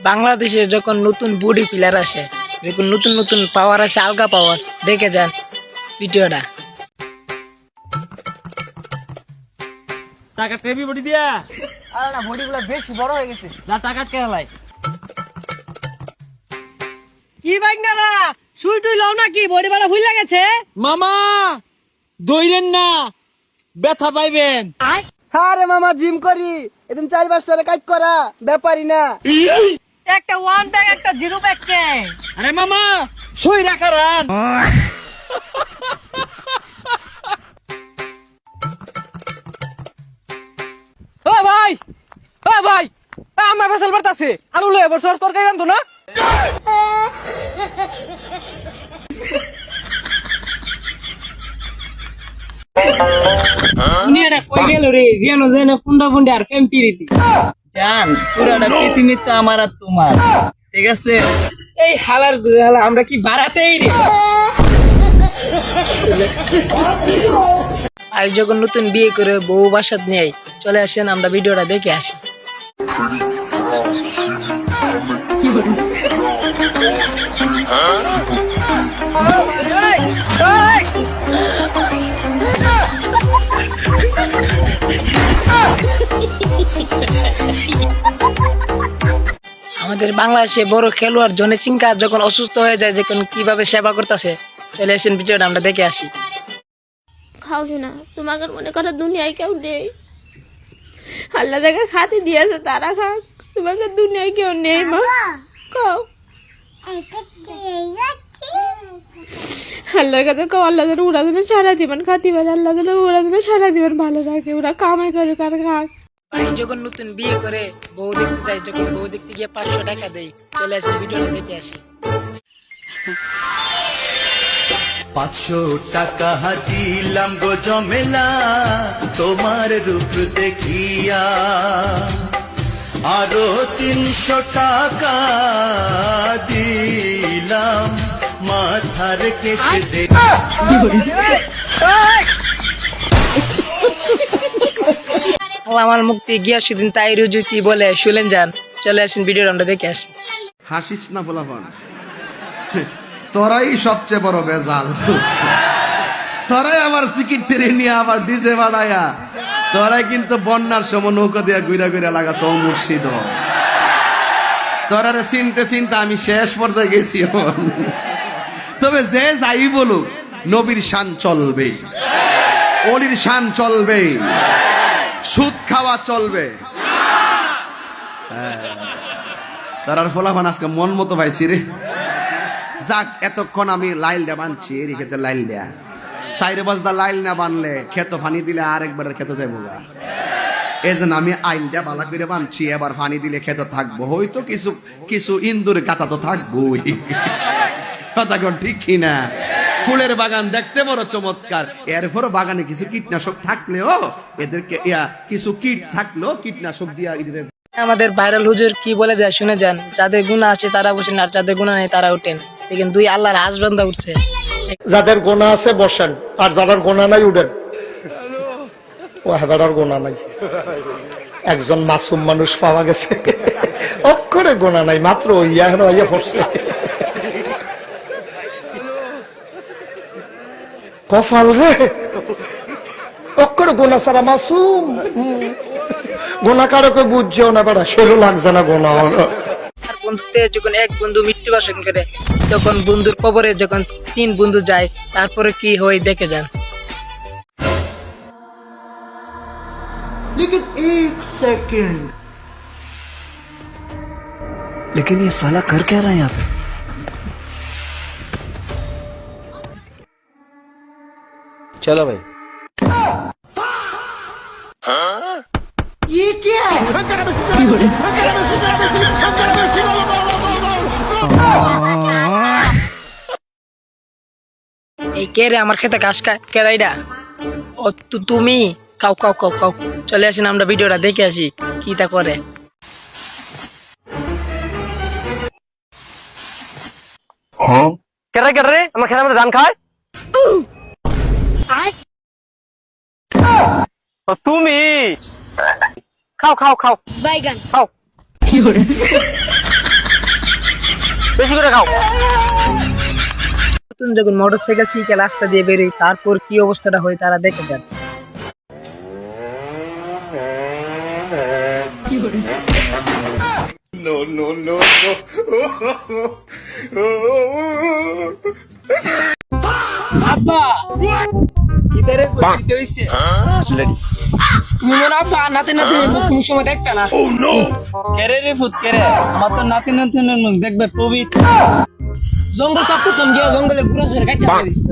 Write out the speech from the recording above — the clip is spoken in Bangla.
বাংলাদেশে যখন নতুন বডি পিলার আসে, যখন নতুন নতুন পাওয়ার আসে, আলগা পাওয়ার, দেখে যান ভিডিওটা। টাকা টেবি বডি দিয়া আরে না, বডিগুলো বেশি বড় হয়ে গেছে। যা টাকা কে হলাই কি বাইক না না শুই তুই লাও নাকি বডি বাড়া ভুল লাগেছে মামা দইরেন না, ব্যথা পাইবেন। আরে মামা জিম করি, একদম 4-5 কাজ করা ব্যাপারই না। একটা ওয়ান ব্যাগ একটা জিরো ব্যাগ কে আরে মামা সই রাখারান ও ভাই, ও ভাই, আমার ফসল বাড়তাছে, আলু লয়ে বছর তরকারি রান্ধো না। দুনিয়াটা কই গেল রে, যেন যেন ফুন্ডা ফুন্ডে আর ফেম পিরিতি জান, পুরাটা পৃথিবী তো আমার আর তোমার, ঠিক আছে? এই হালার হালা আমরা কি বাড়াতেই রে। আজ যখন নতুন বিয়ে করে বউ বাসাত নিয়ে চলে আসেন, আমরা ভিডিওটা দেখে আসি। আমাদের বাংলাদেশে বড় খেলোয়াড় জনে সিংকা যখন অসুস্থ হয়ে যায়, যখন কিভাবে সেবা করতেছে, চলে আসেন ভিডিওটা আমরা দেখে আসি। খাও না, তোমাকে মনে করো দুনিয়ায় কেউ নেই। আল্লাহ যাকে খাতে দিয়েছে তারা খাক, তোমাকে দুনিয়ায় কেউ নেই। মা খাও, আল্লাহর কাছে খাও, আল্লাহ যেন ওরা যেন সারা দিবেন খাতি পারে, আল্লাহ যেন ওরা যেন সারা দিবেন ভালো রাখে, ওরা কামাই করে কার খাক। ভাই যখন নতুন বিয়ে করে বউ দেখতে যায়, যখন বউ দেখতে গিয়ে 500 টাকা দেয়, চলে আসেন ভিডিওটা দেখে আসি। 500 টাকা দিলাম গো জমেলা তোমার রূপ দেখিয়া, আরো 300 টাকা দিলাম মাথার কেশে দেখি। আমার মুক্তি গিয়া সেদিন তাই রুজুতি বলে শুলেন যান, চলে আসেন ভিডিওটা আমরা দেখে আসি। হাসিস না বলাফান, তোরাই সবচেয়ে বড় বেজাল। তোরাই আমার সিকিট টেনে নিয়ে আবার ডিজে বানায়া, তোরাই কিন্তু বন্যার সময় নৌকা দিয়া ঘুরা ঘুরা লাগাছ মুর্শিদ। তোরারে চিনতে চিনতে আমি শেষ পর্যায়ে গেছি। তবে যে যাই বলুক, নবীর শান চলবে, অলির শান চলবে, সুদ খাওয়া চলবে। তার ফলাফান আজকে মন মতো পাইছি রে। যাক, এতক্ষণ আমি লাইলটা বানছি, এর ক্ষেত্রে লাইল দেয়া 4 বজদা লাইল না বানলে খেত পানি দিলে আরেকবার খেত যাবো গা। এই জন্য আমি আইলটা বালা করে বানছি, এবার পানি দিলে খেত থাকবো, হয়তো কিছু কিছু ইন্দুর কাতা তো থাকবোই। কথা কোন ঠিক কিনা? ফুলের বাগান দেখতে বড় চমৎকার, এরপরও বাগানে কিছু কীটনাশক থাকলেও এদেরকে কিছু কীট থাকলেও কীটনাশক দিয়া আমাদের ভাইরাল হুজুর কি বলে যায় শুনে যান। যাদের গুনাহ আছে তারা বসেন, আর যাদের গুনাহ নেই তারা উঠেন। দেখেন 2 আল্লাহর হাসবান্দা উঠছে। যাদের গোনা আছে বসেন, আর যাদের গোনা নাই উঠেন। ও হেদার গোনা নাই, একজন মাসুম মানুষ পাওয়া গেছে, অক্ষরে গোনা নাই, মাত্র ইয়া পড়ছে। কপাল রে, অক্ষরে গোনা ছাড়া মাসুম। গোনা কারকে বুঝছেও না, বেড়া সেরও লাগছে না গোনা। আর বন্ধুতে যখন এক বন্ধু মৃত্যুবাসন করে, তখন বন্ধুর কবরে যখন 3 বন্ধু যায়, তারপরে কি হয় দেখে যান। लेकिन 1 सेकंड, लेकिन ये साला कर क्या रहा है यहाँ पे? चलो भाई, ये क्या है? এই কে রে আমার খেতে ঘাস খায়, কে রাইডা? ও তুমি খাও খাও খাও খাও, চলে আসেন আমরা ভিডিওটা দেখে আসি কি তা করে। কেরে কেরে আমার খেলার মধ্যে ধান খায়। তুমি খাও খাও খাও বাইগান খাও। বেশি করে খাও। নতুন যখন মোটরসাইকেল শিখে রাস্তা দিয়ে বেরোই তারপর কি অবস্থাটা হয় তারা দেখে যান। আব্বা ইদারে দিতে হইছে তুমি মনে আব্বা নাতে নাতে কোন সময় দেখতা না। কেরে রে ফুট কেরে আমার তো নাতি নাতিনের মুখ দেখবে পবিত্র জঙ্গল চাপ করতাম গিয়ে জঙ্গলে পুরো ধরে কাটতে দিছি।